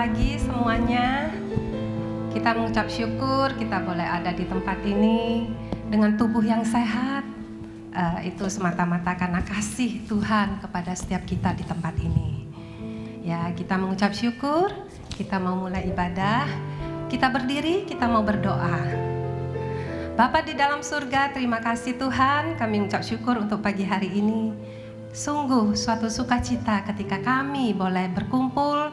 pagi semuanya. Kita mengucap syukur kita boleh ada di tempat ini dengan tubuh yang sehat. Itu semata-mata karena kasih Tuhan kepada setiap kita di tempat ini. Ya, kita mengucap syukur, kita mau mulai ibadah. Kita berdiri, kita mau berdoa. Bapa di dalam surga, terima kasih Tuhan, kami mengucap syukur untuk pagi hari ini. Sungguh suatu sukacita ketika kami boleh berkumpul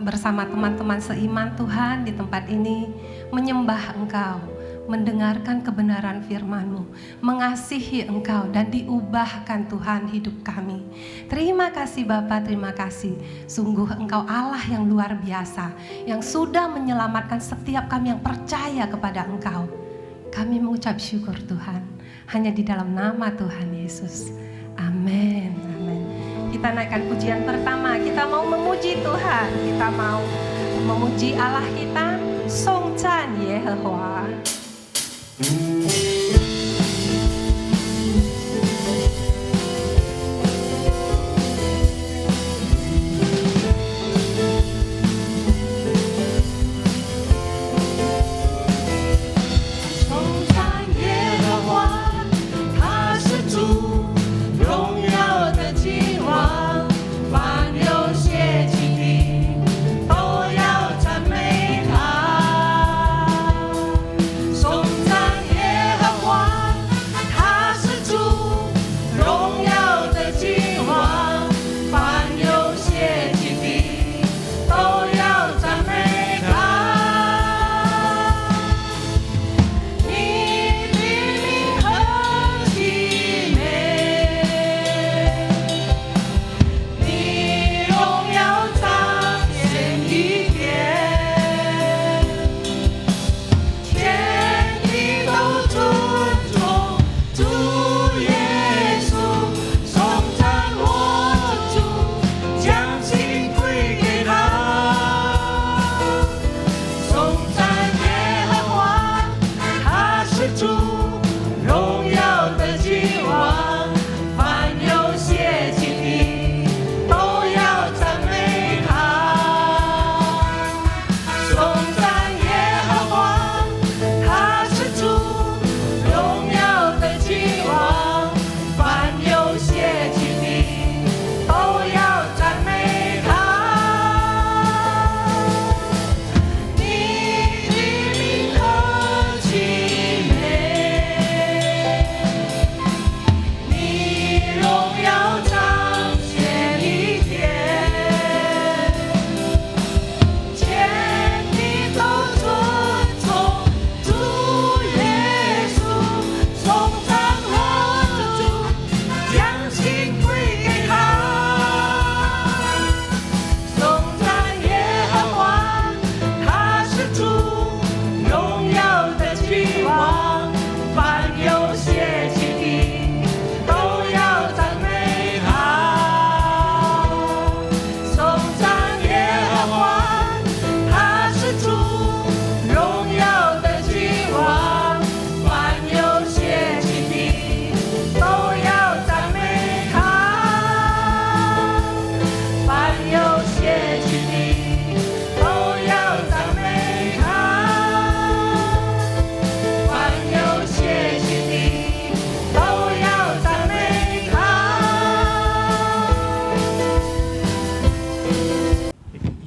bersama teman-teman seiman Tuhan di tempat ini, menyembah Engkau, mendengarkan kebenaran firman-Mu, mengasihi Engkau dan diubahkan Tuhan hidup kami. Terima kasih Bapa, terima kasih. Sungguh Engkau Allah yang luar biasa, yang sudah menyelamatkan setiap kami yang percaya kepada Engkau. Kami mengucap syukur Tuhan, hanya di dalam nama Tuhan Yesus. Amin, amin. Kita naikkan pujian pertama. Kita mau memuji Tuhan. Kita mau memuji Allah kita. Song Zhan Yehova.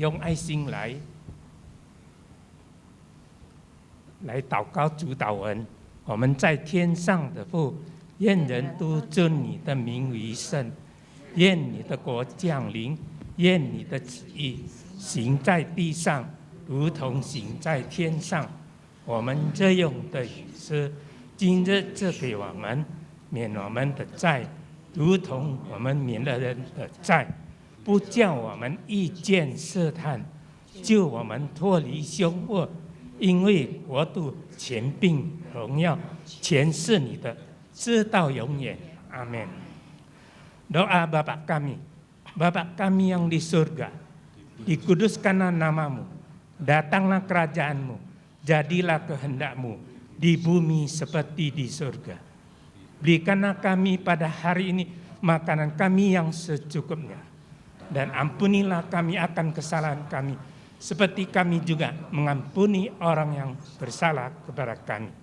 用爱心来祷告主祷文。我们在天上的父，愿人都尊你的名为圣，愿你的国降临，愿你的旨意行在地上，如同行在天上。我们这用的饮食，今日赐给我们，免我们的债，如同我们免了人的债。不叫我们遇见试探，救我们脱离凶恶，因为国度、权柄、荣耀，全是你的，直到永远。阿们。Doa Bapa kami yang di surga, dikuduskanlah namamu, datanglah kerajaanmu, jadilah kehendakmu di bumi seperti di surga. Berikanlah kami pada hari ini makanan kami yang secukupnya. Dan ampunilah kami akan kesalahan kami, seperti kami juga mengampuni orang yang bersalah kepada kami.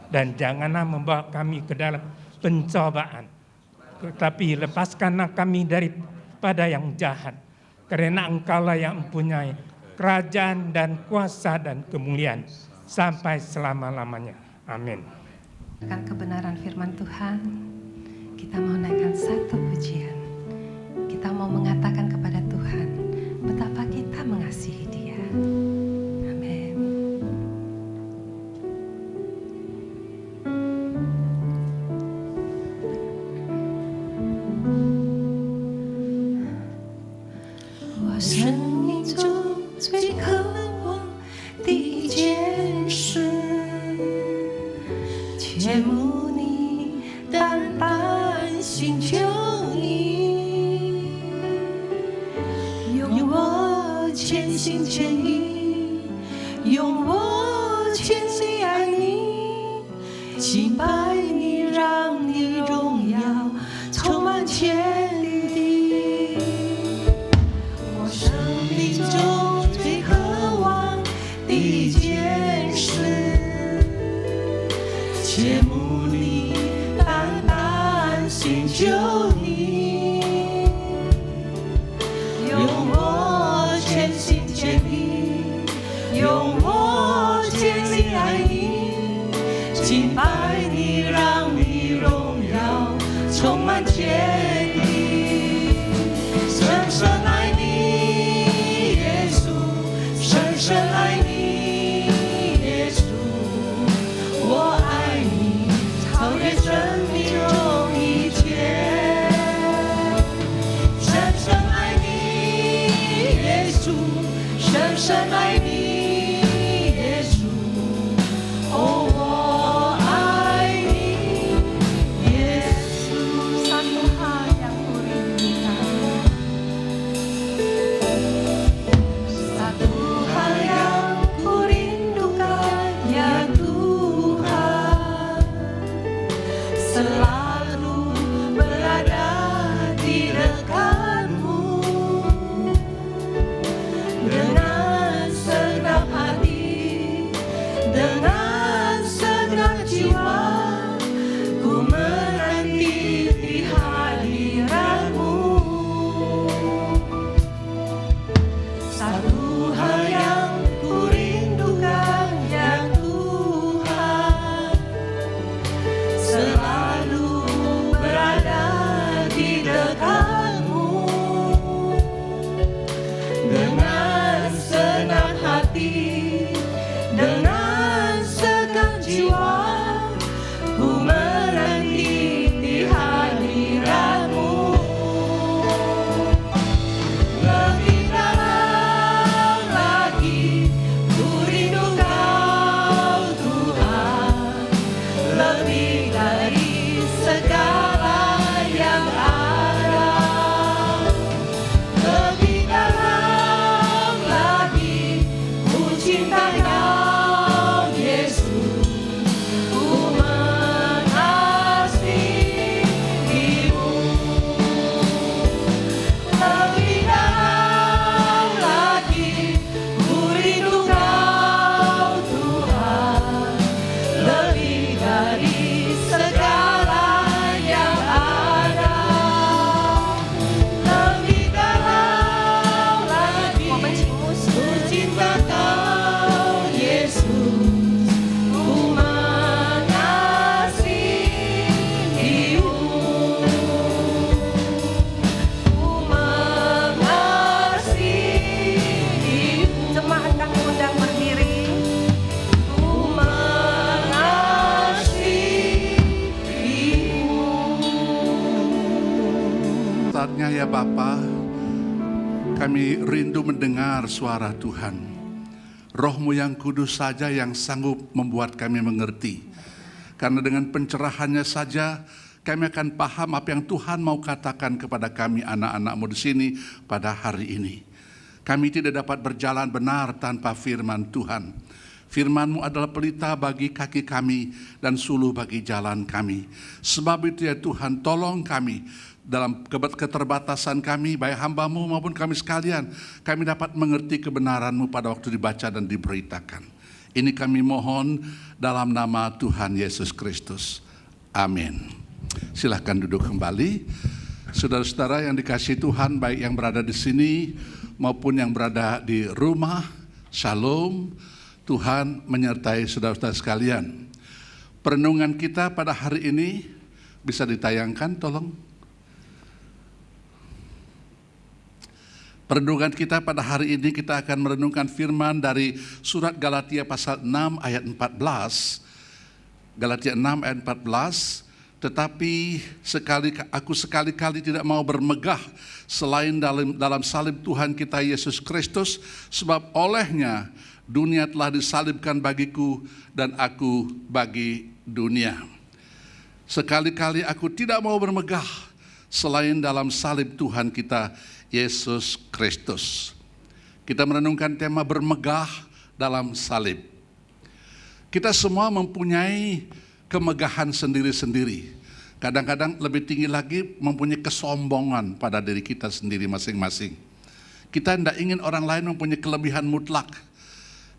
Dan janganlah membawa kami ke dalam pencobaan, tetapi lepaskanlah kami daripada yang jahat. Karena Engkaulah yang mempunyai kerajaan dan kuasa dan kemuliaan sampai selama-lamanya. Amin. Akan kebenaran firman Tuhan, kita mau naikkan satu pujian. Kita mau mengatakan kepada Tuhan betapa kita mengasihi Dia. Amin.我生命中最渴望的一件事，切慕你，单单寻求你，用我全心全意，用我全力爱你，敬拜你，让你荣耀充满全地。我生命中最渴望的一件事，切慕你，单单寻求你，用我全心全意，用我全力爱你，敬拜你，让你荣耀充满天地，深深爱你，耶稣，深深爱你，耶稣，我爱你，超越生命中一切，深深爱你，耶稣，深深爱你，耶稣，哦，我爱你，耶稣。Satu hal yang kurindukan, satu hal yang kurindukan, ya Tuhan, selalu berada di dekatmu, dengan segenap hati, dengan segenap jiwa, ku menanti di hadiratmu. Satu hal yang kurindukan, ya Tuhan, selalu berada di dekatmu, dengan senang hati, dengan segenap jiwa, ku menanti di hadiratmu. Lebih dalam lagi ku rindu Kau Tuhan, lebih dari segala yang ada. Lebih dalam lagi ku cinta Kau Yesus, ku mengasihimu. Lebih dalam lagi ku rindu Kau Tuhan, lebih dari segala yang ada. Lebih dalam lagi ku cinta Kau Yesus, ku mengasihimu, ku mengasihimu. Jemaat kami undang berdiri. Ku mengasihimu. Saatnya ya Bapa, kami rindu mendengar suara Tuhan. Roh-Mu yang kudus saja yang sanggup membuat kami mengerti. Karena dengan pencerahannya saja kami akan paham apa yang Tuhan mau katakan kepada kami anak-anak-Mu di sini pada hari ini. Kami tidak dapat berjalan benar tanpa firman Tuhan. Firman-Mu adalah pelita bagi kaki kami dan suluh bagi jalan kami. Sebab itu ya Tuhan, tolong kami dalam keterbatasan kami, baik hamba-Mu maupun kami sekalian, kami dapat mengerti kebenaran-Mu pada waktu dibaca dan diberitakan. Ini kami mohon dalam nama Tuhan Yesus Kristus. Amin. Silahkan duduk kembali. Saudara-saudara yang dikasihi Tuhan, baik yang berada di sini maupun yang berada di rumah, Shalom. Tuhan menyertai saudara-saudara sekalian. Perenungan kita pada hari ini bisa ditayangkan, tolong. Perenungan kita pada hari ini kita akan merenungkan firman dari surat Galatia pasal 6 ayat 14. Galatia 6 ayat 14. Tetapi aku sekali-kali tidak mau bermegah selain dalam salib Tuhan kita Yesus Kristus, sebab olehnya dunia telah disalibkan bagiku dan aku bagi dunia. Sekali-kali aku tidak mau bermegah selain dalam salib Tuhan kita Yesus Kristus. Kita merenungkan tema bermegah dalam salib. Kita semua mempunyai kemegahan sendiri-sendiri. Kadang-kadang lebih tinggi lagi mempunyai kesombongan pada diri kita sendiri masing-masing. Kita tidak ingin orang lain mempunyai kelebihan mutlak.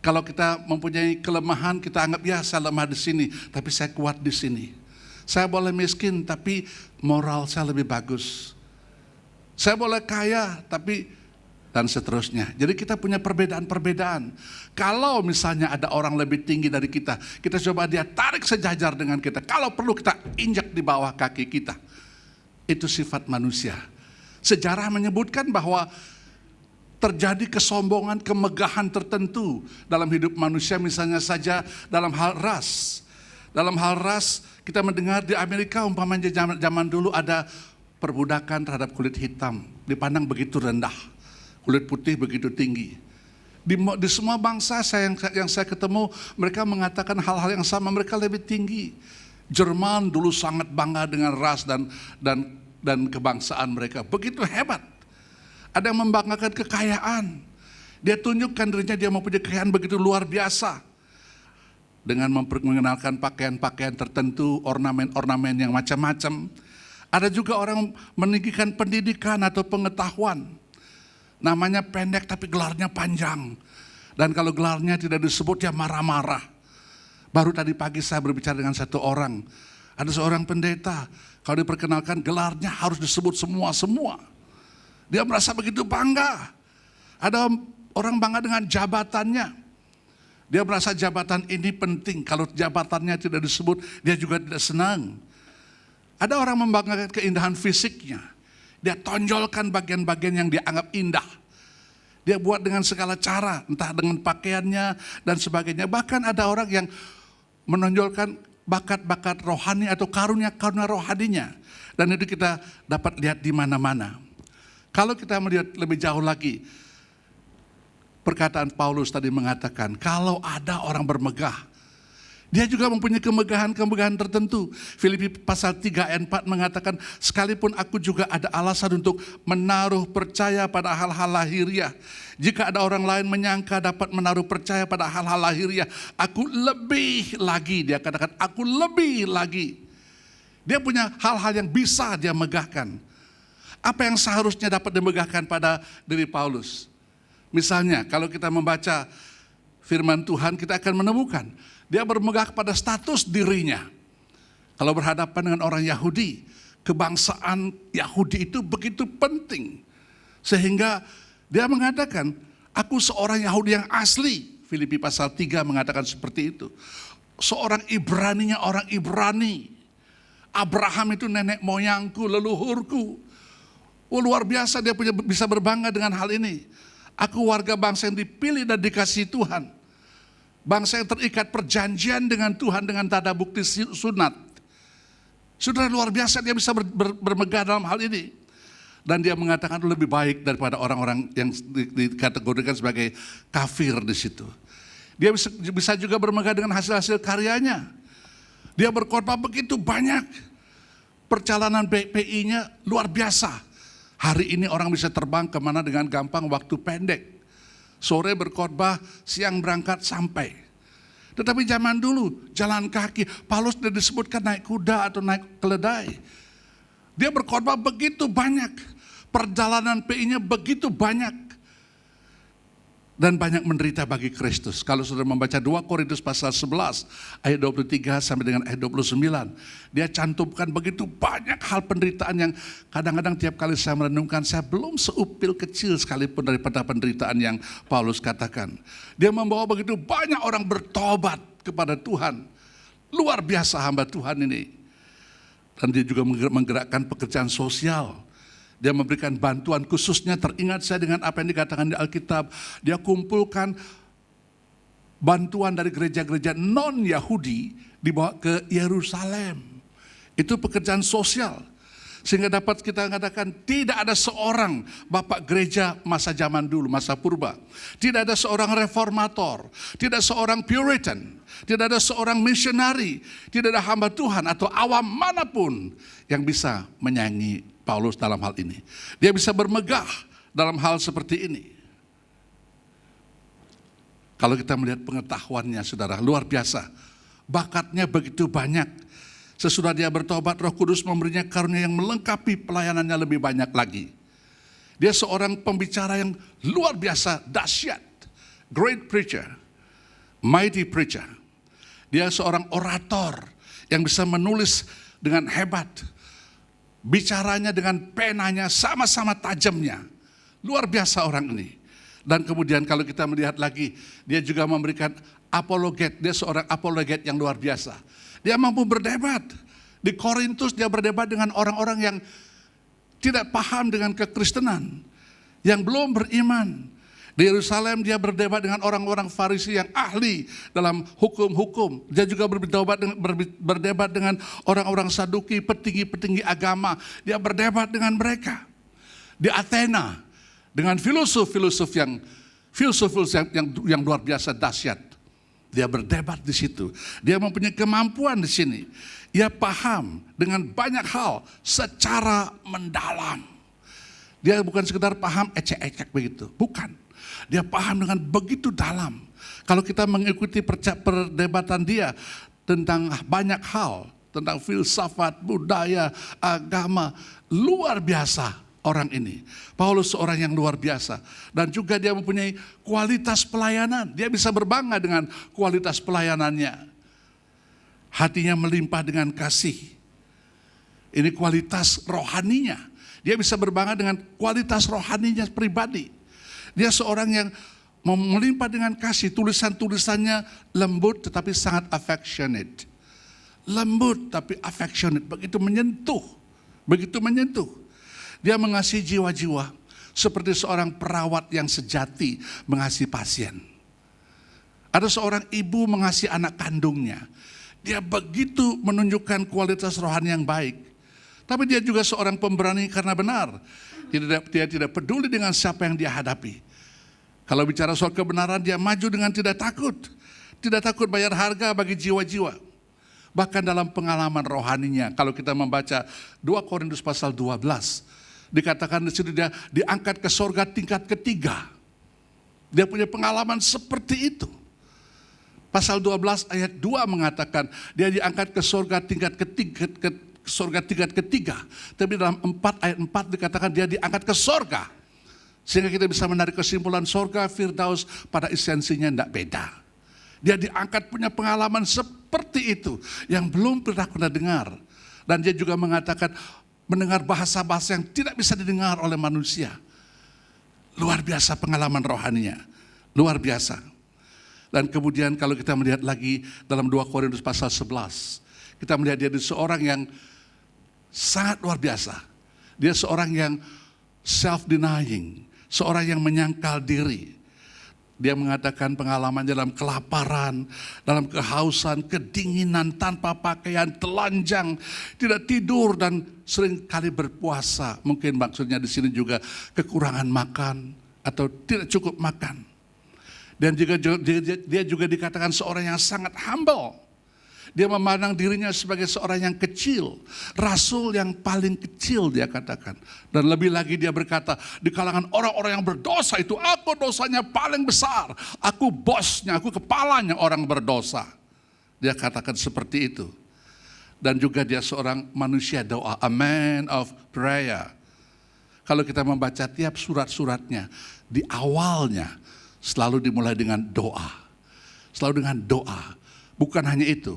Kalau kita mempunyai kelemahan, kita anggap ya saya lemah di sini, tapi saya kuat di sini. Saya boleh miskin, tapi moral saya lebih bagus. Saya boleh kaya, tapi dan seterusnya. Jadi kita punya perbedaan-perbedaan. Kalau misalnya ada orang lebih tinggi dari kita coba dia tarik sejajar dengan kita. Kalau perlu kita injak di bawah kaki kita. Itu sifat manusia. Sejarah menyebutkan bahwa terjadi kesombongan, kemegahan tertentu dalam hidup manusia, misalnya saja dalam hal ras. Dalam hal ras, kita mendengar di Amerika umpamanya zaman dulu ada perbudakan terhadap kulit hitam, dipandang begitu rendah, kulit putih begitu tinggi. Di semua bangsa yang saya ketemu, mereka mengatakan hal-hal yang sama, mereka lebih tinggi. Jerman dulu sangat bangga dengan ras dan kebangsaan mereka, begitu hebat. Ada yang membanggakan kekayaan. Dia tunjukkan dirinya dia mempunyai kekayaan begitu luar biasa. Dengan mengenalkan pakaian-pakaian tertentu, ornamen-ornamen yang macam-macam. Ada juga orang meninggikan pendidikan atau pengetahuan. Namanya pendek tapi gelarnya panjang. Dan kalau gelarnya tidak disebut dia marah-marah. Baru tadi pagi saya berbicara dengan satu orang. Ada seorang pendeta, kalau diperkenalkan gelarnya harus disebut semua. Dia merasa begitu bangga. Ada orang bangga dengan jabatannya. Dia merasa jabatan ini penting. Kalau jabatannya tidak disebut, dia juga tidak senang. Ada orang membanggakan keindahan fisiknya. Dia tonjolkan bagian-bagian yang dianggap indah. Dia buat dengan segala cara, entah dengan pakaiannya dan sebagainya. Bahkan ada orang yang menonjolkan bakat-bakat rohani atau karunia-karunia rohaninya. Dan itu kita dapat lihat di mana-mana. Kalau kita melihat lebih jauh lagi, perkataan Paulus tadi mengatakan, kalau ada orang bermegah, dia juga mempunyai kemegahan-kemegahan tertentu. Filipi pasal 3 ayat 4 mengatakan, sekalipun aku juga ada alasan untuk menaruh percaya pada hal-hal lahiriah. Jika ada orang lain menyangka dapat menaruh percaya pada hal-hal lahiriah, aku lebih lagi, dia katakan, aku lebih lagi. Dia punya hal-hal yang bisa dia megahkan. Apa yang seharusnya dapat dimegahkan pada diri Paulus? Misalnya, kalau kita membaca firman Tuhan, kita akan menemukan dia bermegah pada status dirinya. Kalau berhadapan dengan orang Yahudi, kebangsaan Yahudi itu begitu penting. Sehingga dia mengatakan, aku seorang Yahudi yang asli. Filipi pasal 3 mengatakan seperti itu. Seorang Ibraninya orang Ibrani. Abraham itu nenek moyangku, leluhurku. Oh, luar biasa dia bisa berbangga dengan hal ini. Aku warga bangsa yang dipilih dan dikasihi Tuhan. Bangsa yang terikat perjanjian dengan Tuhan dengan tanda bukti sunat. Sudah luar biasa dia bisa bermegah dalam hal ini. Dan dia mengatakan lebih baik daripada orang-orang yang dikategorikan sebagai kafir di situ. Dia bisa juga bermegah dengan hasil-hasil karyanya. Dia berkhotbah begitu banyak. Perjalanan PI-nya luar biasa. Hari ini orang bisa terbang kemana dengan gampang, waktu pendek. Sore berkhotbah, siang berangkat sampai. Tetapi zaman dulu jalan kaki, Paulus tidak disebutkan naik kuda atau naik keledai. Dia berkhotbah begitu banyak, perjalanan PI-nya begitu banyak. Dan banyak menderita bagi Kristus. Kalau sudah membaca 2 Korintus pasal 11 ayat 23 sampai dengan ayat 29, dia cantumkan begitu banyak hal penderitaan yang kadang-kadang tiap kali saya merenungkan, saya belum seupil kecil sekalipun daripada penderitaan yang Paulus katakan. Dia membawa begitu banyak orang bertobat kepada Tuhan. Luar biasa hamba Tuhan ini. Dan dia juga menggerakkan pekerjaan sosial. Dia memberikan bantuan, khususnya teringat saya dengan apa yang dikatakan di Alkitab. Dia kumpulkan bantuan dari gereja-gereja non-Yahudi dibawa ke Yerusalem. Itu pekerjaan sosial. Sehingga dapat kita katakan tidak ada seorang bapak gereja masa zaman dulu, masa purba. Tidak ada seorang reformator, tidak seorang Puritan, tidak ada seorang misionari, tidak ada hamba Tuhan atau awam manapun yang bisa menyaingi Paulus dalam hal ini. Dia bisa bermegah dalam hal seperti ini. Kalau kita melihat pengetahuannya, saudara, luar biasa. Bakatnya begitu banyak. Sesudah dia bertobat, Roh Kudus memberinya karunia yang melengkapi pelayanannya lebih banyak lagi. Dia seorang pembicara yang luar biasa, dahsyat. Great preacher, mighty preacher. Dia seorang orator yang bisa menulis dengan hebat. Bicaranya dengan penanya sama-sama tajamnya. Luar biasa orang ini. Dan kemudian kalau kita melihat lagi, dia juga memberikan apologet. Dia seorang apologet yang luar biasa. Dia mampu berdebat. Di Korintus dia berdebat dengan orang-orang yang tidak paham dengan kekristenan. Yang belum beriman. Di Yerusalem dia berdebat dengan orang-orang Farisi yang ahli dalam hukum-hukum. Dia juga berdebat dengan orang-orang Saduki, petinggi-petinggi agama. Dia berdebat dengan mereka. Di Athena dengan filsuf-filsuf yang luar biasa dahsyat. Dia berdebat di situ. Dia mempunyai kemampuan di sini. Dia paham dengan banyak hal secara mendalam. Dia bukan sekedar paham ecek-ecek begitu, bukan. Dia paham dengan begitu dalam. Kalau kita mengikuti perdebatan dia tentang banyak hal, tentang filsafat, budaya, agama, luar biasa orang ini. Paulus seorang yang luar biasa. Dan juga dia mempunyai kualitas pelayanan. Dia bisa berbangga dengan kualitas pelayanannya. Hatinya melimpah dengan kasih. Ini kualitas rohaninya. Dia bisa berbangga dengan kualitas rohaninya pribadi. Dia seorang yang melimpah dengan kasih. Tulisan-tulisannya lembut tetapi sangat affectionate. Lembut tapi affectionate. Begitu menyentuh. Begitu menyentuh. Dia mengasihi jiwa-jiwa. Seperti seorang perawat yang sejati mengasihi pasien. Ada seorang ibu mengasihi anak kandungnya. Dia begitu menunjukkan kualitas rohani yang baik. Tapi dia juga seorang pemberani karena benar. Dia tidak peduli dengan siapa yang dia hadapi. Kalau bicara soal kebenaran, dia maju dengan tidak takut. Tidak takut bayar harga bagi jiwa-jiwa. Bahkan dalam pengalaman rohaninya, kalau kita membaca 2 Korintus pasal 12, dikatakan di situ dia diangkat ke sorga tingkat ketiga. Dia punya pengalaman seperti itu. Pasal 12 ayat 2 mengatakan dia diangkat ke sorga tingkat ketiga. Tapi dalam 4 ayat 4 dikatakan dia diangkat ke sorga. Sehingga kita bisa menarik kesimpulan sorga, Firdaus pada esensinya tidak beda. Dia diangkat punya pengalaman seperti itu yang belum pernah dengar. Dan dia juga mengatakan mendengar bahasa-bahasa yang tidak bisa didengar oleh manusia. Luar biasa pengalaman rohaninya. Luar biasa. Dan kemudian kalau kita melihat lagi dalam 2 Korintus pasal 11. Kita melihat dia seorang yang sangat luar biasa. Dia seorang yang self-denying. Seorang yang menyangkal diri. Dia mengatakan pengalaman dalam kelaparan, dalam kehausan, kedinginan, tanpa pakaian, telanjang, tidak tidur dan sering kali berpuasa. Mungkin maksudnya di sini juga kekurangan makan atau tidak cukup makan. Dan juga dia juga dikatakan seorang yang sangat humble. Dia memandang dirinya sebagai seorang yang kecil, rasul yang paling kecil dia katakan. Dan lebih lagi dia berkata, di kalangan orang-orang yang berdosa itu, aku dosanya paling besar. Aku bosnya, aku kepalanya orang berdosa. Dia katakan seperti itu. Dan juga dia seorang manusia doa, a man of prayer. Kalau kita membaca tiap surat-suratnya, di awalnya selalu dimulai dengan doa. Selalu dengan doa. Bukan hanya itu.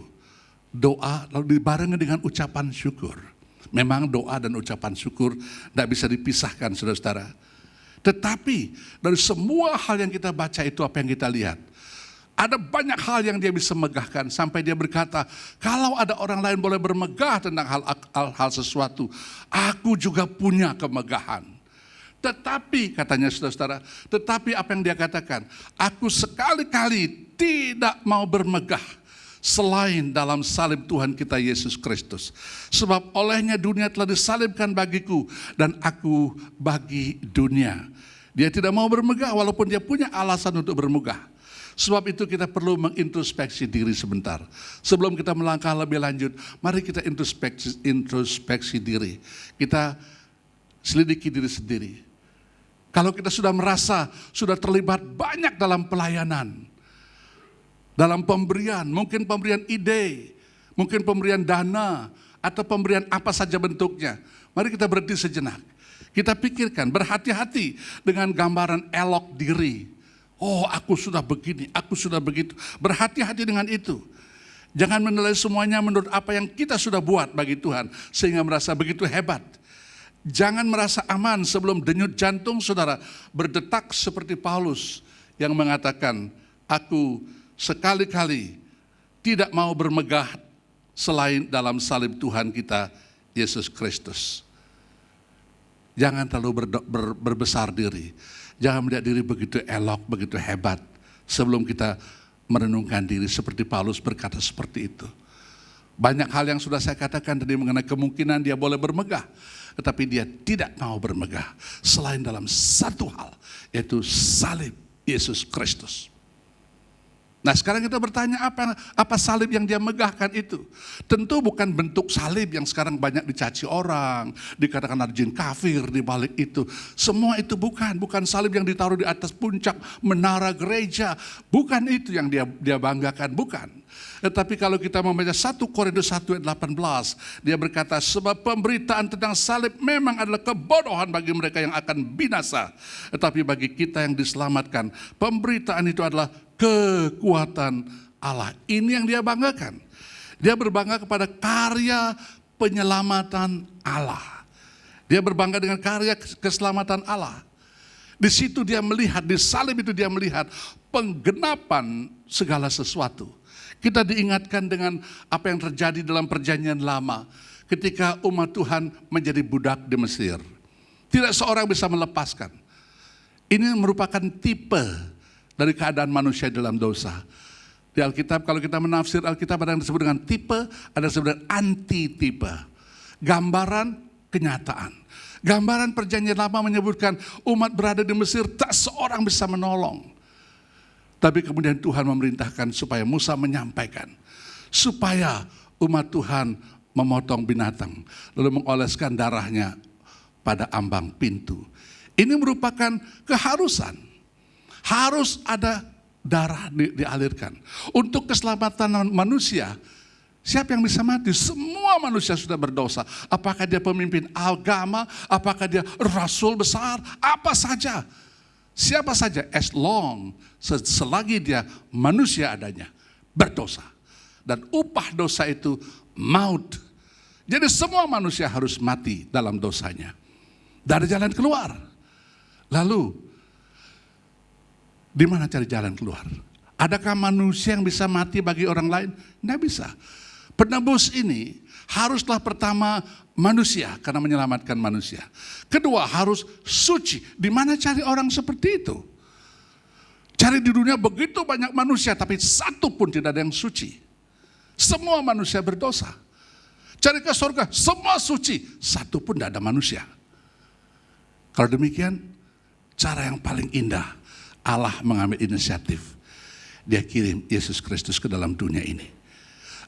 Doa lalu dibarengi dengan ucapan syukur. Memang doa dan ucapan syukur tidak bisa dipisahkan, saudara-saudara. Tetapi dari semua hal yang kita baca itu apa yang kita lihat? Ada banyak hal yang dia bisa megahkan sampai dia berkata, kalau ada orang lain boleh bermegah tentang hal sesuatu, aku juga punya kemegahan. Tetapi katanya saudara-saudara, tetapi apa yang dia katakan, aku sekali-kali tidak mau bermegah selain dalam salib Tuhan kita Yesus Kristus. Sebab olehnya dunia telah disalibkan bagiku dan aku bagi dunia. Dia tidak mau bermegah walaupun dia punya alasan untuk bermegah. Sebab itu kita perlu mengintrospeksi diri sebentar. Sebelum kita melangkah lebih lanjut, mari kita introspeksi diri. Kita selidiki diri sendiri. Kalau kita sudah merasa sudah terlibat banyak dalam pelayanan, dalam pemberian, mungkin pemberian ide, mungkin pemberian dana, atau pemberian apa saja bentuknya. Mari kita berhenti sejenak. Kita pikirkan, berhati-hati dengan gambaran elok diri. Oh, aku sudah begini, aku sudah begitu. Berhati-hati dengan itu. Jangan menilai semuanya menurut apa yang kita sudah buat bagi Tuhan, sehingga merasa begitu hebat. Jangan merasa aman sebelum denyut jantung saudara berdetak seperti Paulus yang mengatakan, aku sekali-kali tidak mau bermegah selain dalam salib Tuhan kita Yesus Kristus. Jangan terlalu berbesar diri. Jangan melihat diri begitu elok, begitu hebat. Sebelum kita merenungkan diri seperti Paulus berkata seperti itu. Banyak hal yang sudah saya katakan tadi mengenai kemungkinan dia boleh bermegah. Tetapi dia tidak mau bermegah selain dalam satu hal, yaitu salib Yesus Kristus. Nah sekarang kita bertanya apa salib yang dia megahkan itu? Tentu bukan bentuk salib yang sekarang banyak dicaci orang, dikatakan ada jin kafir di balik itu. Semua itu bukan salib yang ditaruh di atas puncak menara gereja. Bukan itu yang dia banggakan, bukan. Tetapi kalau kita membaca 1 Korintus 1 ayat 18, dia berkata, sebab pemberitaan tentang salib memang adalah kebodohan bagi mereka yang akan binasa. Tetapi bagi kita yang diselamatkan, pemberitaan itu adalah kekuatan Allah. Ini yang dia banggakan. Dia berbangga kepada karya penyelamatan Allah. Dia berbangga dengan karya keselamatan Allah. Di situ dia melihat, di salib itu dia melihat penggenapan segala sesuatu. Kita diingatkan dengan apa yang terjadi dalam perjanjian lama ketika umat Tuhan menjadi budak di Mesir. Tidak seorang bisa melepaskan. Ini merupakan tipe dari keadaan manusia dalam dosa. Di Alkitab, kalau kita menafsir Alkitab, ada yang disebut dengan tipe, ada yang disebut dengan anti-tipe. Gambaran kenyataan. Gambaran perjanjian lama menyebutkan umat berada di Mesir, tak seorang bisa menolong. Tapi kemudian Tuhan memerintahkan supaya Musa menyampaikan, supaya umat Tuhan memotong binatang, lalu mengoleskan darahnya pada ambang pintu. Ini merupakan keharusan. Harus ada darah dialirkan. Untuk keselamatan manusia, siapa yang bisa mati? Semua manusia sudah berdosa. Apakah dia pemimpin agama, apakah dia rasul besar, apa saja. Siapa saja, as long, selagi dia manusia adanya, berdosa. Dan upah dosa itu maut. Jadi semua manusia harus mati dalam dosanya. Tidak ada jalan keluar. Lalu, di mana cari jalan keluar? Adakah manusia yang bisa mati bagi orang lain? Tidak bisa. Penebus ini haruslah pertama manusia karena menyelamatkan manusia. Kedua harus suci. Di mana cari orang seperti itu? Cari di dunia begitu banyak manusia tapi satu pun tidak ada yang suci. Semua manusia berdosa. Cari ke surga, semua suci, satu pun tidak ada manusia. Kalau demikian, cara yang paling indah, Allah mengambil inisiatif. Dia kirim Yesus Kristus ke dalam dunia ini.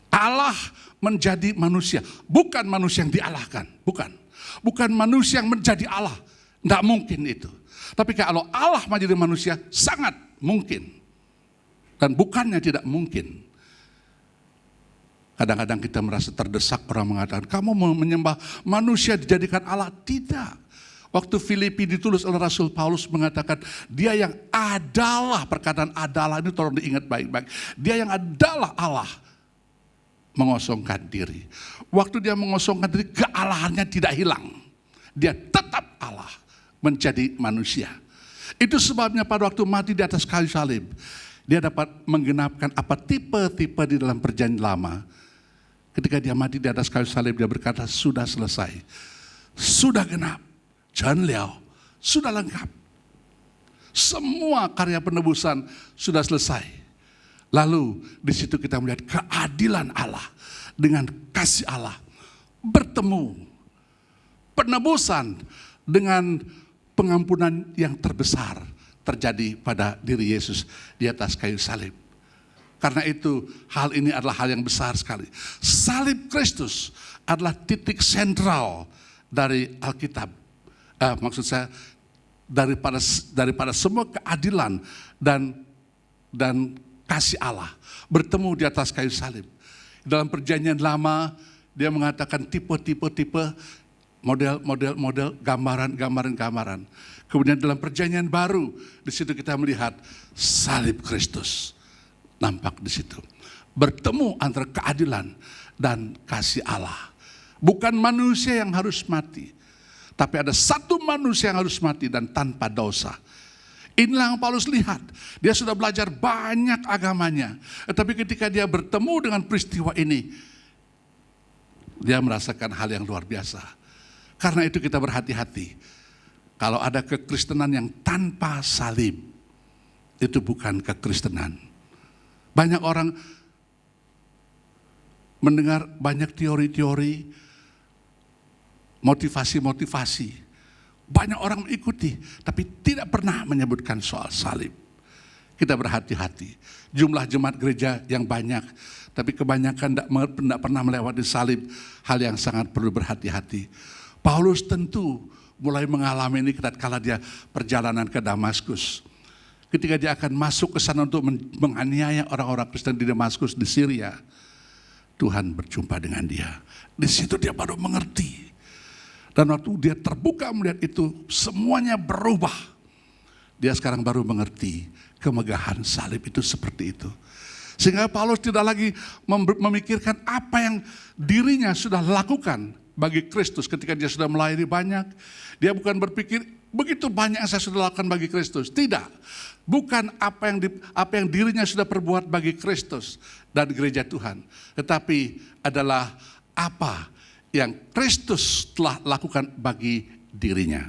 Allah menjadi manusia, bukan manusia yang dialahkan, bukan manusia yang menjadi Allah, tidak mungkin itu. Tapi kalau Allah menjadi manusia, sangat mungkin, dan bukannya tidak mungkin. Kadang-kadang kita merasa terdesak, orang mengatakan, kamu mau menyembah manusia dijadikan Allah. Tidak. Waktu Filipi ditulis oleh Rasul Paulus mengatakan, dia yang adalah, perkataan adalah ini tolong diingat baik-baik. Dia yang adalah Allah, mengosongkan diri. Waktu dia mengosongkan diri, kealahannya tidak hilang. Dia tetap Allah, menjadi manusia. Itu sebabnya pada waktu mati di atas kayu salib, dia dapat menggenapkan apa tipe-tipe di dalam perjanjian lama. Ketika dia mati di atas kayu salib, dia berkata, sudah selesai. Sudah genap. Chen liao. Sudah lengkap. Semua karya penebusan sudah selesai. Lalu di situ kita melihat keadilan Allah dengan kasih Allah bertemu. Penebusan dengan pengampunan yang terbesar terjadi pada diri Yesus di atas kayu salib. Karena itu hal ini adalah hal yang besar sekali. Salib Kristus adalah titik sentral dari Alkitab. Maksud saya daripada semua keadilan dan kasih Allah bertemu di atas kayu salib. Dalam perjanjian lama dia mengatakan tipe, model, gambaran. Kemudian dalam perjanjian baru di situ kita melihat salib Kristus. Nampak di situ. Bertemu antara keadilan dan kasih Allah. Bukan manusia yang harus mati. Tapi ada satu manusia yang harus mati dan tanpa dosa. Inilah yang Paulus lihat. Dia sudah belajar banyak agamanya. Tetapi ketika dia bertemu dengan peristiwa ini, dia merasakan hal yang luar biasa. Karena itu kita berhati-hati. Kalau ada kekristenan yang tanpa salib, itu bukan kekristenan. Banyak orang mendengar banyak teori-teori, motivasi-motivasi. Banyak orang mengikuti, tapi tidak pernah menyebutkan soal salib. Kita berhati-hati. Jumlah jemaat gereja yang banyak, tapi kebanyakan tidak pernah melewati salib, hal yang sangat perlu berhati-hati. Paulus tentu mulai mengalami ini kala dia perjalanan ke Damaskus. Ketika dia akan masuk ke sana untuk menganiaya orang-orang Kristen di Damaskus, di Syria, Tuhan berjumpa dengan dia. Di situ dia baru mengerti. Dan waktu dia terbuka melihat itu, semuanya berubah. Dia sekarang baru mengerti kemegahan salib itu seperti itu. Sehingga Paulus tidak lagi memikirkan apa yang dirinya sudah lakukan bagi Kristus ketika dia sudah melayani banyak. Dia bukan berpikir, begitu banyak yang saya sudah lakukan bagi Kristus. Tidak. Bukan apa yang dirinya sudah perbuat bagi Kristus dan gereja Tuhan. Tetapi adalah apa yang Kristus telah lakukan bagi dirinya.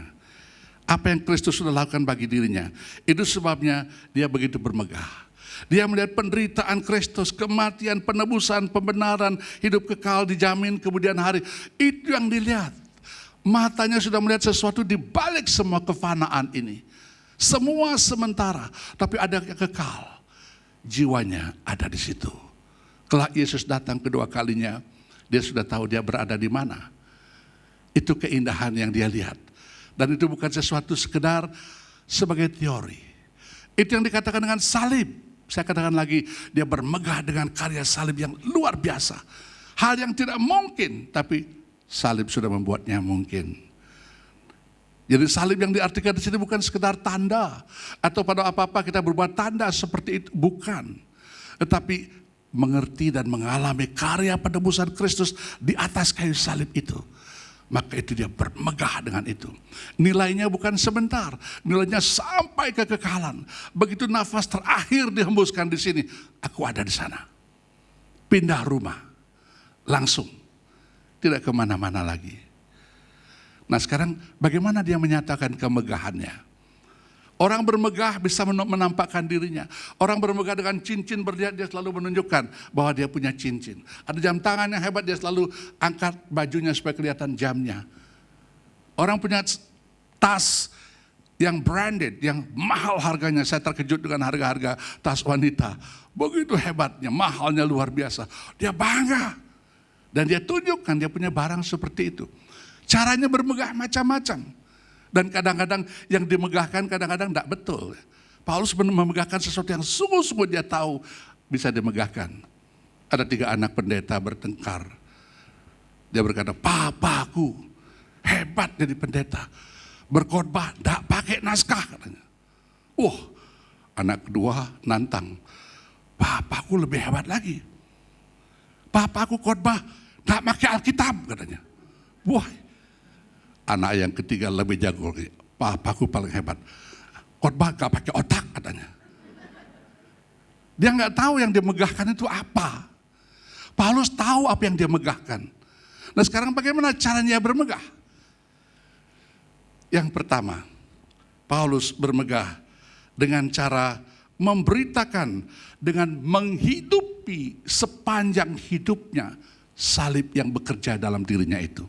Apa yang Kristus sudah lakukan bagi dirinya. Itu sebabnya dia begitu bermegah. Dia melihat penderitaan Kristus, kematian, penebusan, pembenaran, hidup kekal dijamin kemudian hari. Itu yang dilihat. Matanya sudah melihat sesuatu di balik semua kefanaan ini. Semua sementara, tapi ada yang kekal. Jiwanya ada di situ. Kelak Yesus datang kedua kalinya, dia sudah tahu dia berada di mana. Itu keindahan yang dia lihat. Dan itu bukan sesuatu sekedar sebagai teori. Itu yang dikatakan dengan salib. Saya katakan lagi, dia bermegah dengan karya salib yang luar biasa. Hal yang tidak mungkin, tapi salib sudah membuatnya mungkin. Jadi salib yang diartikan di sini bukan sekedar tanda atau pada apa-apa kita berbuat tanda seperti itu, bukan. Tetapi mengerti dan mengalami karya penebusan Kristus di atas kayu salib itu. Maka itu dia bermegah dengan itu. Nilainya bukan sebentar, nilainya sampai kekekalan. Begitu nafas terakhir dihembuskan di sini, aku ada di sana. Pindah rumah, langsung, tidak kemana-mana lagi. Nah sekarang bagaimana dia menyatakan kemegahannya? Orang bermegah bisa menampakkan dirinya. Orang bermegah dengan cincin berlian, dia selalu menunjukkan bahwa dia punya cincin. Ada jam tangan yang hebat, dia selalu angkat bajunya supaya kelihatan jamnya. Orang punya tas yang branded, yang mahal harganya. Saya terkejut dengan harga-harga tas wanita. Begitu hebatnya, mahalnya luar biasa. Dia bangga. Dan dia tunjukkan dia punya barang seperti itu. Caranya bermegah macam-macam. Dan kadang-kadang yang dimegahkan kadang-kadang tidak betul. Paulus memegahkan sesuatu yang sungguh-sungguh dia tahu bisa dimegahkan. Ada 3 anak pendeta bertengkar. Dia berkata, papaku hebat jadi pendeta. Berkhotbah, tidak pakai naskah katanya. Anak kedua nantang. Papaku lebih hebat lagi. Papaku khotbah, tidak pakai Alkitab katanya. Anak yang ketiga lebih jago. Papaku paling hebat. Khotbah gak pakai otak katanya. Dia nggak tahu yang dia megahkan itu apa. Paulus tahu apa yang dia megahkan. Nah sekarang bagaimana caranya bermegah? Yang pertama, Paulus bermegah dengan cara memberitakan, dengan menghidupi sepanjang hidupnya salib yang bekerja dalam dirinya itu.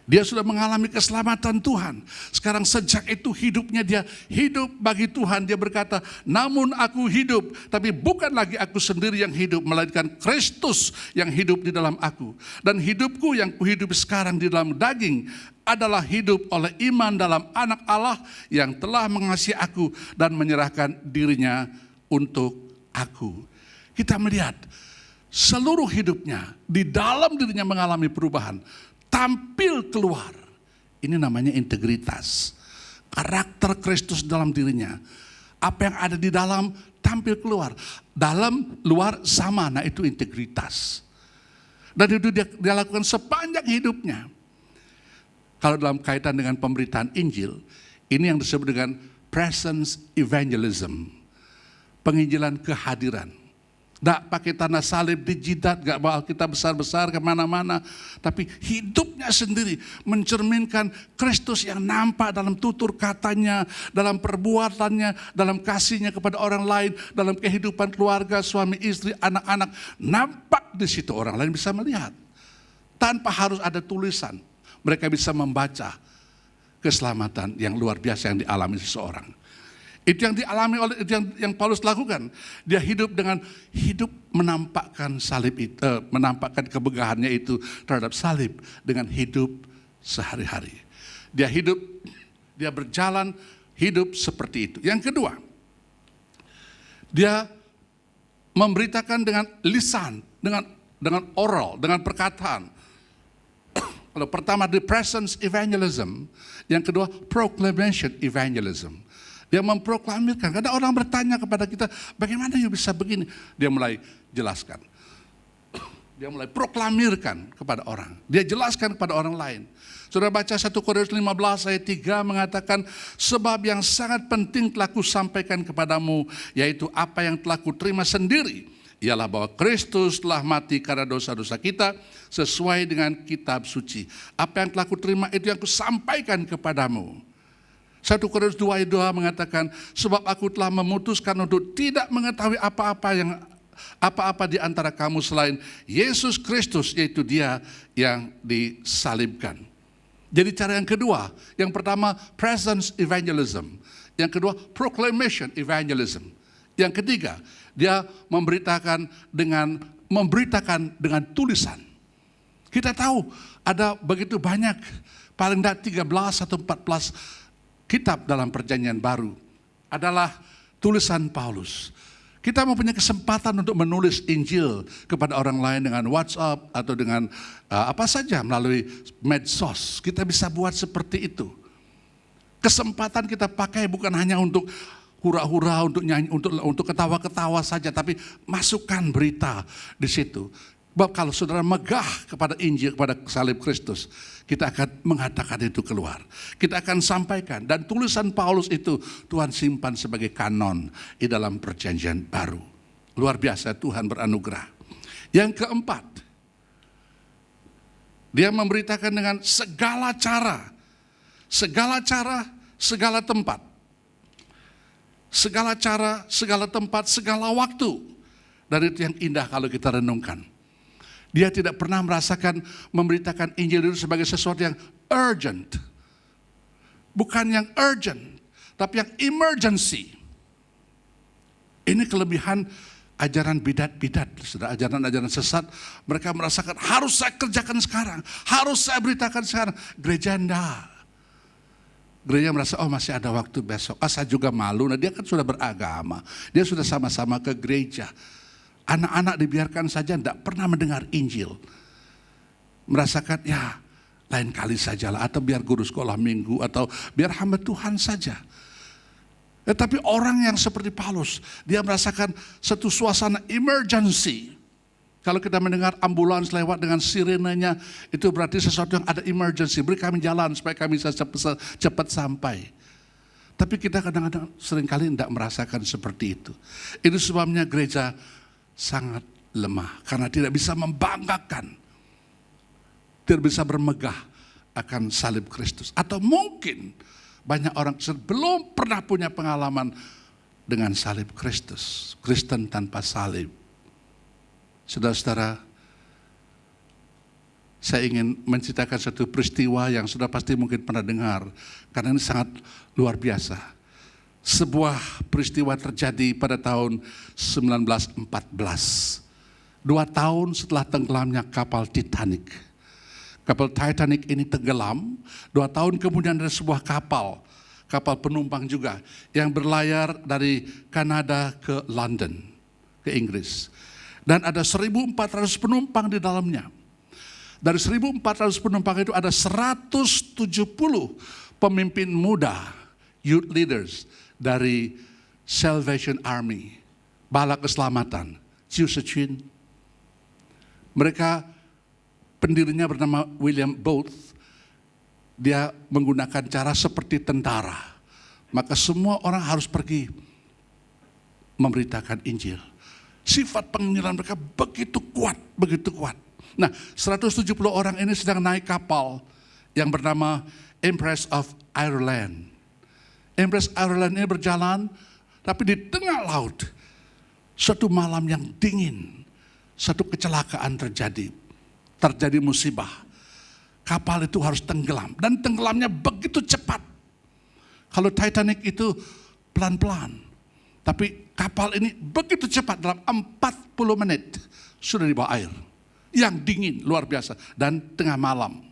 Dia sudah mengalami keselamatan Tuhan. Sekarang sejak itu hidupnya dia hidup bagi Tuhan. Dia berkata, namun aku hidup, tapi bukan lagi aku sendiri yang hidup, melainkan Kristus yang hidup di dalam aku. Dan hidupku yang kuhidup sekarang di dalam daging adalah hidup oleh iman dalam Anak Allah yang telah mengasihi aku dan menyerahkan dirinya untuk aku. Kita melihat seluruh hidupnya di dalam dirinya mengalami perubahan. Tampil keluar. Ini namanya integritas. Karakter Kristus dalam dirinya. Apa yang ada di dalam tampil keluar. Dalam, luar sama. Nah itu integritas. Dan itu dia lakukan sepanjang hidupnya. Kalau dalam kaitan dengan pemberitaan Injil, ini yang disebut dengan presence evangelism. Penginjilan kehadiran. Tidak pakai tanah salib di jidat, gak bawa kita besar-besar kemana-mana. Tapi hidupnya sendiri mencerminkan Kristus yang nampak dalam tutur katanya, dalam perbuatannya, dalam kasihnya kepada orang lain, dalam kehidupan keluarga, suami, istri, anak-anak. Nampak di situ orang lain bisa melihat. Tanpa harus ada tulisan, mereka bisa membaca keselamatan yang luar biasa yang dialami seseorang. Itu yang dialami oleh yang Paulus lakukan. Dia hidup dengan hidup menampakkan salib itu, menampakkan kemegahannya itu terhadap salib dengan hidup sehari-hari. Dia berjalan hidup seperti itu. Yang kedua, dia memberitakan dengan lisan, dengan oral, dengan perkataan. Kalau pertama the presence evangelism, yang kedua proclamation evangelism. Dia memproklamirkan. Kadang orang bertanya kepada kita, bagaimana you bisa begini? Dia mulai jelaskan. Dia mulai proklamirkan kepada orang. Dia jelaskan kepada orang lain. Saudara baca 1 Korintus 15 ayat 3 mengatakan, sebab yang sangat penting telah kusampaikan kepadamu, yaitu apa yang telah kuterima sendiri, ialah bahwa Kristus telah mati karena dosa-dosa kita sesuai dengan kitab suci. Apa yang telah kuterima itu yang kusampaikan kepadamu. 1 Korintus 2 ayat 2 mengatakan, sebab aku telah memutuskan untuk tidak mengetahui apa-apa di antara kamu selain Yesus Kristus, yaitu Dia yang disalibkan. Jadi cara yang kedua, yang pertama presence evangelism, yang kedua proclamation evangelism, yang ketiga dia memberitakan dengan tulisan. Kita tahu ada begitu banyak, paling tidak 13 atau 14 kitab dalam perjanjian baru adalah tulisan Paulus. Kita mempunyai kesempatan untuk menulis Injil kepada orang lain dengan WhatsApp atau dengan apa saja melalui medsos. Kita bisa buat seperti itu. Kesempatan kita pakai bukan hanya untuk hura-hura, untuk nyanyi, untuk ketawa-ketawa saja, tapi masukkan berita di situ. Sebab kalau saudara megah kepada Injil, kepada salib Kristus, kita akan mengatakan itu keluar. Kita akan sampaikan. Dan tulisan Paulus itu Tuhan simpan sebagai kanon di dalam perjanjian baru. Luar biasa, Tuhan beranugerah. Yang keempat, dia memberitakan dengan segala cara, segala tempat. Segala cara, segala tempat, segala waktu. Dan itu yang indah kalau kita renungkan. Dia tidak pernah merasakan memberitakan Injil itu sebagai sesuatu yang urgent. Bukan yang urgent. Tapi yang emergency, ini kelebihan ajaran bidat-bidat, ajaran-ajaran sesat. Mereka merasakan harus saya kerjakan sekarang, harus saya beritakan sekarang. Gereja enggak. Gereja merasa, oh masih ada waktu besok. Saya juga malu. Nah dia kan sudah beragama, dia sudah sama-sama ke gereja. Anak-anak dibiarkan saja, tidak pernah mendengar Injil. Merasakan ya lain kali sajalah, atau biar guru sekolah minggu, atau biar hamba Tuhan saja. Tetapi orang yang seperti Paulus, dia merasakan satu suasana emergency. Kalau kita mendengar ambulans lewat dengan sirenenya, itu berarti sesuatu yang ada emergency. Beri kami jalan supaya kami bisa cepat sampai. Tapi kita kadang-kadang seringkali tidak merasakan seperti itu. Itu sebabnya gereja sangat lemah, karena tidak bisa membanggakan, tidak bisa bermegah akan salib Kristus. Atau mungkin banyak orang belum pernah punya pengalaman dengan salib Kristus. Kristen tanpa salib. Saudara-saudara, saya ingin menceritakan satu peristiwa yang sudah pasti mungkin pernah dengar, karena ini sangat luar biasa. Sebuah peristiwa terjadi pada tahun 1914, 2 tahun setelah tenggelamnya kapal Titanic. Kapal Titanic ini tenggelam, 2 tahun kemudian ada sebuah kapal penumpang juga, yang berlayar dari Kanada ke London, ke Inggris. Dan ada 1.400 penumpang di dalamnya. Dari 1.400 penumpang itu ada 170 pemimpin muda, youth leaders dari Salvation Army, Bala Keselamatan, Chiu Sechin. Mereka, pendirinya bernama William Booth. Dia menggunakan cara seperti tentara. Maka semua orang harus pergi memberitakan Injil. Sifat penginjilan mereka begitu kuat, begitu kuat. Nah, 170 orang ini sedang naik kapal yang bernama Empress of Ireland. Empress Ireland ini berjalan, tapi di tengah laut, suatu malam yang dingin, satu kecelakaan terjadi musibah. Kapal itu harus tenggelam, dan tenggelamnya begitu cepat. Kalau Titanic itu pelan-pelan, tapi kapal ini begitu cepat, dalam 40 menit sudah di bawah air. Yang dingin, luar biasa, dan tengah malam.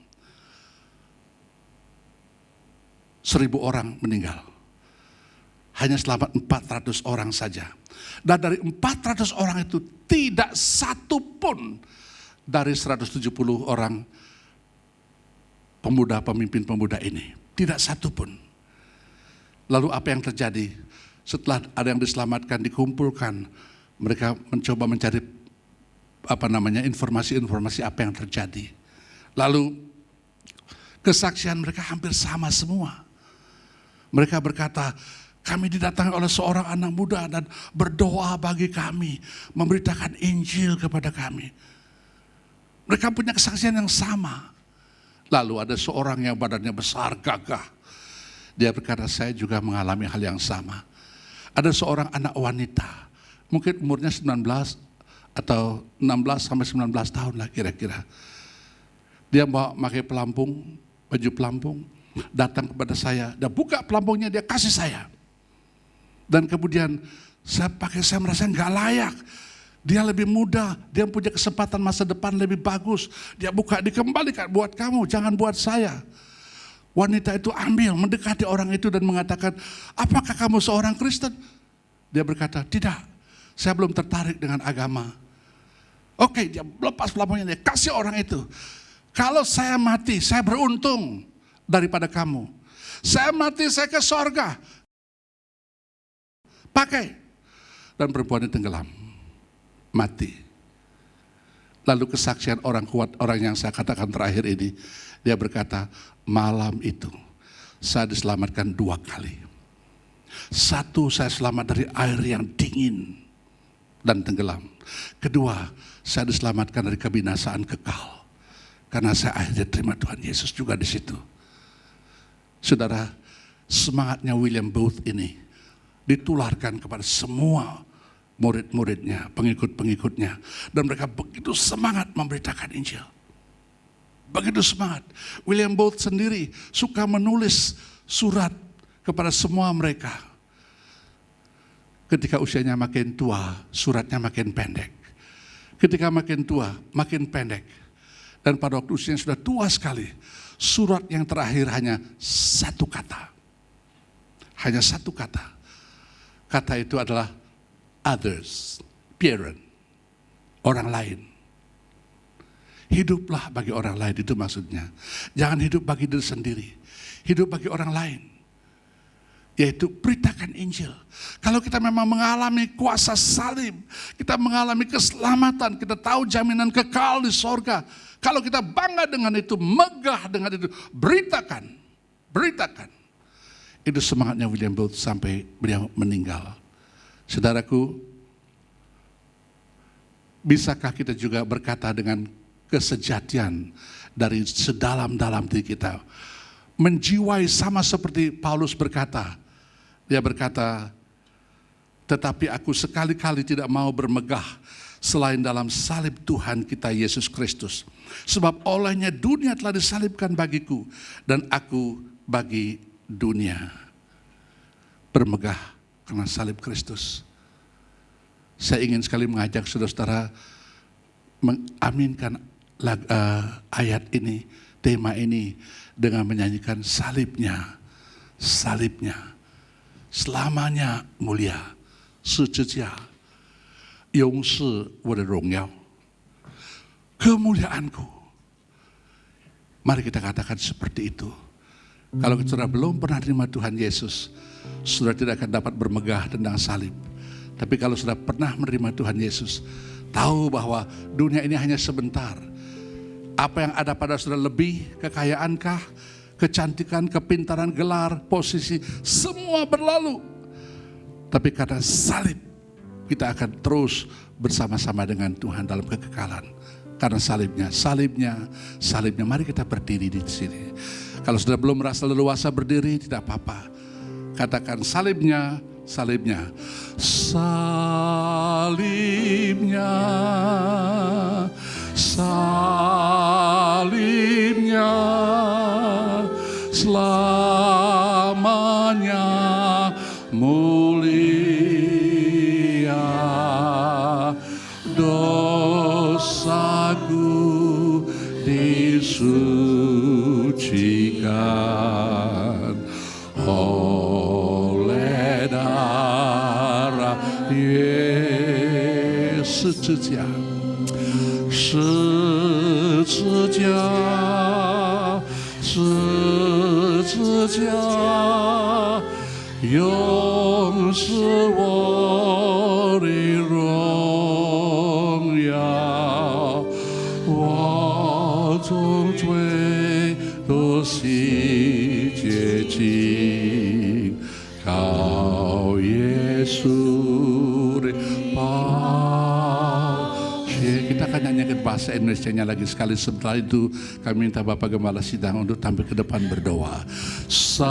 1.000 orang meninggal. Hanya selamat 400 orang saja. Dan dari 400 orang itu tidak satu pun dari 170 orang pemimpin pemuda ini. Tidak satu pun. Lalu apa yang terjadi? Setelah ada yang diselamatkan, dikumpulkan, mereka mencoba mencari informasi-informasi apa yang terjadi. Lalu kesaksian mereka hampir sama semua. Mereka berkata, kami didatangi oleh seorang anak muda dan berdoa bagi kami, memberitakan Injil kepada kami. Mereka punya kesaksian yang sama. Lalu ada seorang yang badannya besar, gagah. Dia berkata, saya juga mengalami hal yang sama. Ada seorang anak wanita, mungkin umurnya 19 atau 16 sampai 19 tahun lah kira-kira. Dia pakai pelampung, baju pelampung, datang kepada saya, dan buka pelampungnya, dia kasih saya. Dan kemudian saya merasa nggak layak. Dia lebih muda, dia punya kesempatan masa depan lebih bagus. Dia buka, dikembalikan, buat kamu, jangan buat saya. Wanita itu ambil, mendekati orang itu dan mengatakan, apakah kamu seorang Kristen? Dia berkata, tidak, saya belum tertarik dengan agama. Oke, dia lepas pelampungnya, dia kasih orang itu. Kalau saya mati, saya beruntung daripada kamu. Saya mati, saya ke sorga. Pakai. Dan perempuan itu tenggelam. Mati. Lalu kesaksian orang kuat, orang yang saya katakan terakhir ini, dia berkata, malam itu saya diselamatkan 2 kali. 1, saya selamat dari air yang dingin dan tenggelam. 2, saya diselamatkan dari kebinasaan kekal. Karena saya akhirnya terima Tuhan Yesus juga di situ. Saudara, semangatnya William Booth ini ditularkan kepada semua murid-muridnya, pengikut-pengikutnya. Dan mereka begitu semangat memberitakan Injil. Begitu semangat. William Booth sendiri suka menulis surat kepada semua mereka. Ketika usianya makin tua, suratnya makin pendek. Ketika makin tua, makin pendek. Dan pada waktu usianya sudah tua sekali, surat yang terakhir hanya satu kata. Hanya satu kata. Kata itu adalah others, parent, orang lain. Hiduplah bagi orang lain, itu maksudnya. Jangan hidup bagi diri sendiri. Hidup bagi orang lain. Yaitu beritakan Injil. Kalau kita memang mengalami kuasa salib, kita mengalami keselamatan, kita tahu jaminan kekal di sorga. Kalau kita bangga dengan itu, megah dengan itu, beritakan. Beritakan. Itu semangatnya William Booth sampai beliau meninggal. Saudaraku, bisakah kita juga berkata dengan kesejatian dari sedalam-dalam diri kita, menjiwai sama seperti Paulus berkata. Dia berkata, tetapi aku sekali-kali tidak mau bermegah selain dalam salib Tuhan kita Yesus Kristus. Sebab olehnya dunia telah disalibkan bagiku dan aku bagi dunia. Bermegah karena salib Kristus. Saya ingin sekali mengajak saudara-saudara mengaminkan ayat ini, tema ini dengan menyanyikan salibnya, salibnya, selamanya mulia, 十字架，永是我的荣耀，kemuliaanku. Mari kita katakan seperti itu. Kalau saudara belum pernah terima Tuhan Yesus, saudara tidak akan dapat bermegah tentang salib. Tapi kalau sudah pernah menerima Tuhan Yesus, tahu bahwa dunia ini hanya sebentar. Apa yang ada pada saudara lebih, kekayaankah, kecantikan, kepintaran, gelar, posisi, semua berlalu. Tapi karena salib, kita akan terus bersama-sama dengan Tuhan dalam kekekalan. Karena salibnya, salibnya, salibnya. Mari kita berdiri di sini. Kalau sudah belum merasa leluasa berdiri, tidak apa-apa. Katakan salibnya, salibnya, salibnya, salibnya, selamanya mulia, dosaku disucikan oleh darah Yesus. 十字架，十字架，十字架，永是我的荣耀。我从罪都洗洁净，靠耶稣的宝。Kita akan nyanyikan bahasa Indonesianya lagi sekali. Setelah itu kami minta Bapak Gembala Sidang untuk tampil ke depan berdoa. Salibnya,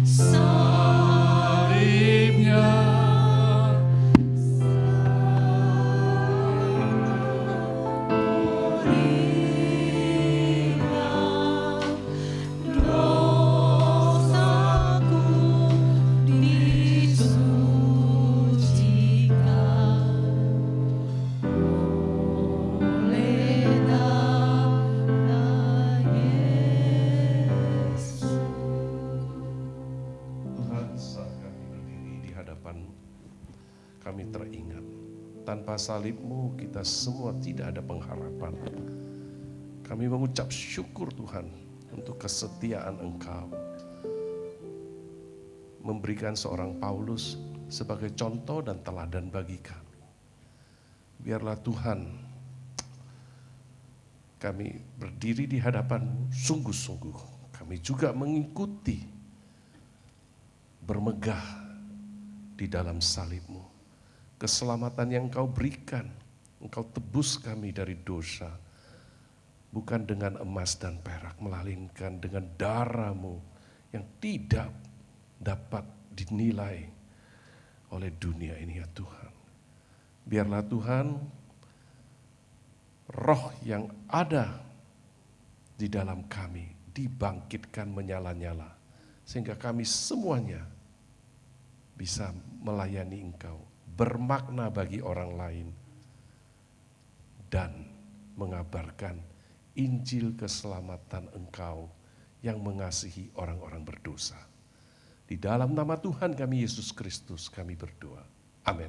salibnya, kami teringat, tanpa salib-Mu kita semua tidak ada pengharapan. Kami mengucap syukur Tuhan untuk kesetiaan Engkau. Memberikan seorang Paulus sebagai contoh dan teladan bagi kami. Biarlah Tuhan, kami berdiri di hadapan-Mu sungguh-sungguh. Kami juga mengikuti, bermegah di dalam salib-Mu. Keselamatan yang Engkau berikan, Engkau tebus kami dari dosa, bukan dengan emas dan perak, melainkan dengan darah-Mu yang tidak dapat dinilai oleh dunia ini ya Tuhan. Biarlah Tuhan, roh yang ada di dalam kami dibangkitkan menyala-nyala. Sehingga kami semuanya bisa melayani Engkau, bermakna bagi orang lain, dan mengabarkan Injil keselamatan Engkau yang mengasihi orang-orang berdosa. Di dalam nama Tuhan kami Yesus Kristus kami berdoa. Amin.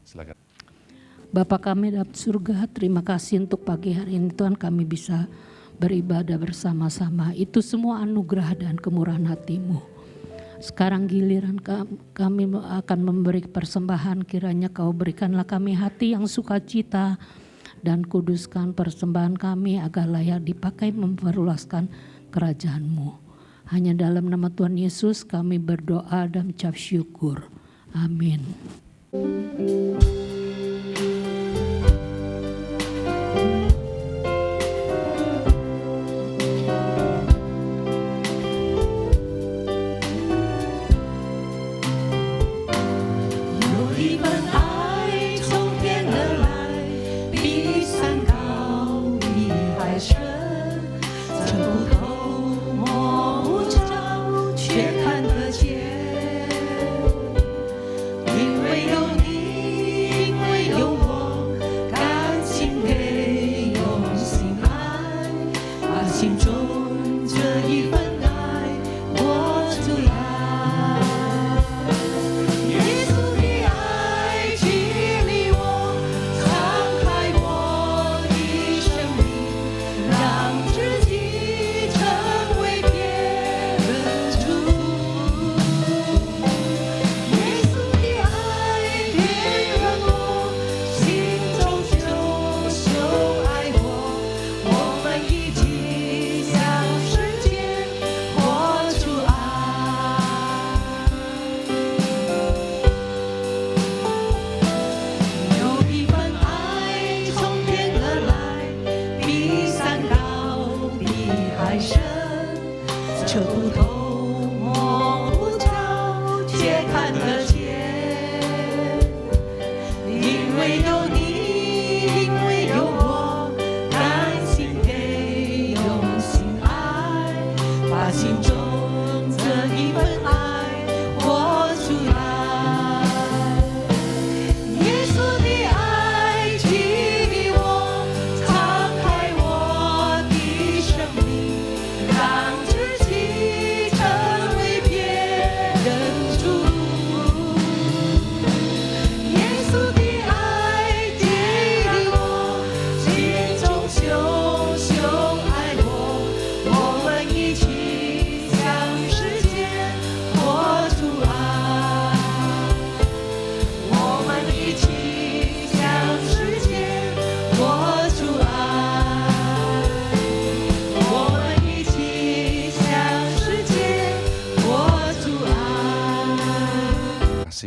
Silakan. Bapa kami dalam surga, terima kasih untuk pagi hari ini Tuhan kami bisa beribadah bersama-sama. Itu semua anugerah dan kemurahan hati-Mu. Sekarang giliran kami akan memberi persembahan, kiranya Kau berikanlah kami hati yang sukacita dan kuduskan persembahan kami agar layak dipakai memperluaskan kerajaan-Mu. Hanya dalam nama Tuhan Yesus kami berdoa dan mengucap syukur. Amin.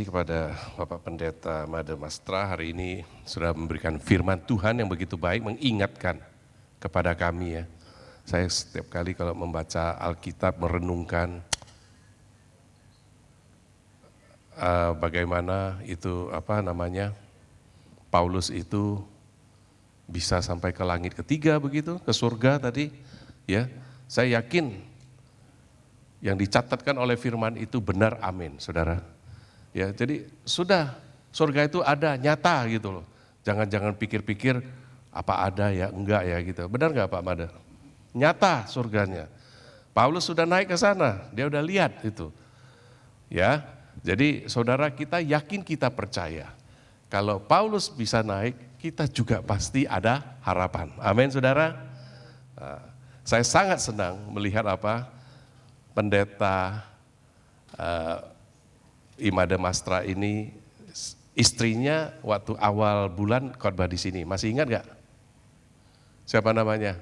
Kepada Bapak Pendeta Made Mastra hari ini sudah memberikan firman Tuhan yang begitu baik, mengingatkan kepada kami ya. Saya setiap kali kalau membaca Alkitab merenungkan bagaimana itu Paulus itu bisa sampai ke langit ketiga begitu, ke surga tadi ya. Saya yakin yang dicatatkan oleh firman itu benar, amin saudara. Ya, jadi sudah surga itu ada, nyata gitu loh. Jangan pikir-pikir apa ada ya, enggak ya gitu. Benar enggak Pak Made? Nyata surganya. Paulus sudah naik ke sana, dia udah lihat itu. Ya, jadi saudara kita yakin, kita percaya. Kalau Paulus bisa naik, kita juga pasti ada harapan. Amin saudara. Nah, saya sangat senang melihat pendeta Imade Mastra ini, istrinya waktu awal bulan khotbah di sini. Masih ingat gak? Siapa namanya?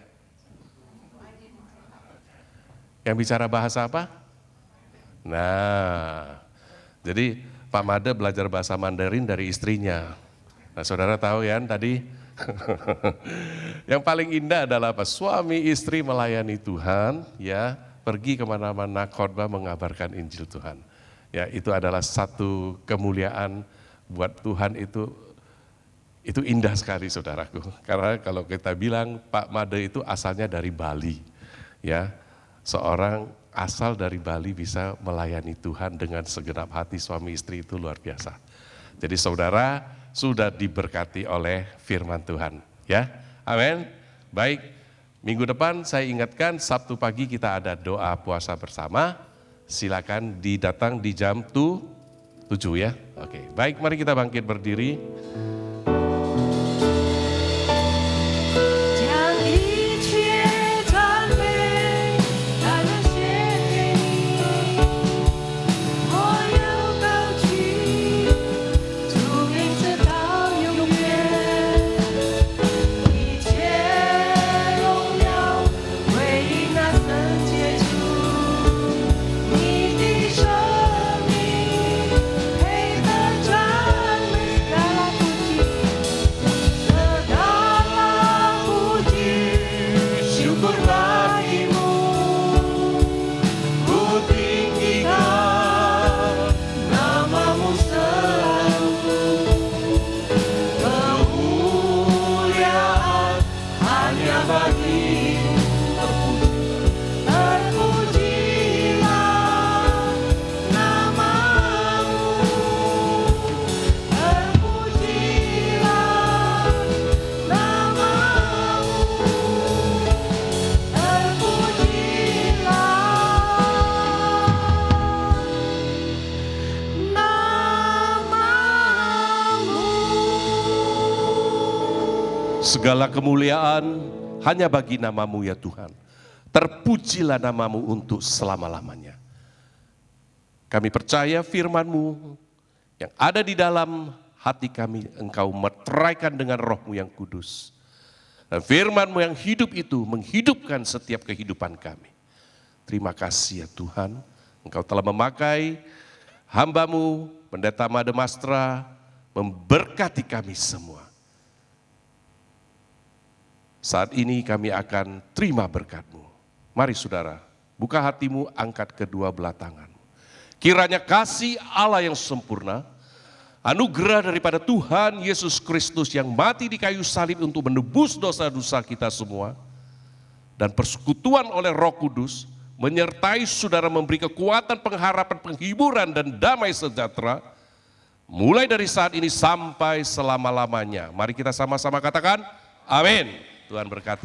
Yang bicara bahasa apa? Nah, jadi Pak Made belajar bahasa Mandarin dari istrinya. Nah, saudara tahu ya tadi? Yang paling indah adalah apa? Suami istri melayani Tuhan, ya, pergi kemana-mana khotbah mengabarkan Injil Tuhan. Ya, itu adalah satu kemuliaan buat Tuhan, itu indah sekali saudaraku. Karena kalau kita bilang Pak Made itu asalnya dari Bali, ya. seorang asal dari Bali bisa melayani Tuhan dengan segenap hati, suami istri itu luar biasa. Jadi saudara sudah diberkati oleh firman Tuhan, ya. Amin. Baik, minggu depan saya ingatkan Sabtu pagi kita ada doa puasa bersama. Silakan didatang di jam 7 ya. Oke, baik, mari kita bangkit berdiri. Segala kemuliaan hanya bagi nama-Mu ya Tuhan. Terpujilah nama-Mu untuk selama-lamanya. Kami percaya firman-Mu yang ada di dalam hati kami, Engkau meteraikan dengan Roh-Mu yang kudus. Dan firman-Mu yang hidup itu menghidupkan setiap kehidupan kami. Terima kasih ya Tuhan, Engkau telah memakai hamba-Mu, Pendeta Made Mastra, memberkati kami semua. Saat ini kami akan terima berkat-Mu. Mari saudara, buka hatimu, angkat kedua belah tangan. Kiranya kasih Allah yang sempurna, anugerah daripada Tuhan Yesus Kristus yang mati di kayu salib untuk menebus dosa-dosa kita semua, dan persekutuan oleh Roh Kudus, menyertai saudara memberi kekuatan, pengharapan, penghiburan, dan damai sejahtera, mulai dari saat ini sampai selama-lamanya. Mari kita sama-sama katakan, amin. Tuhan berkati.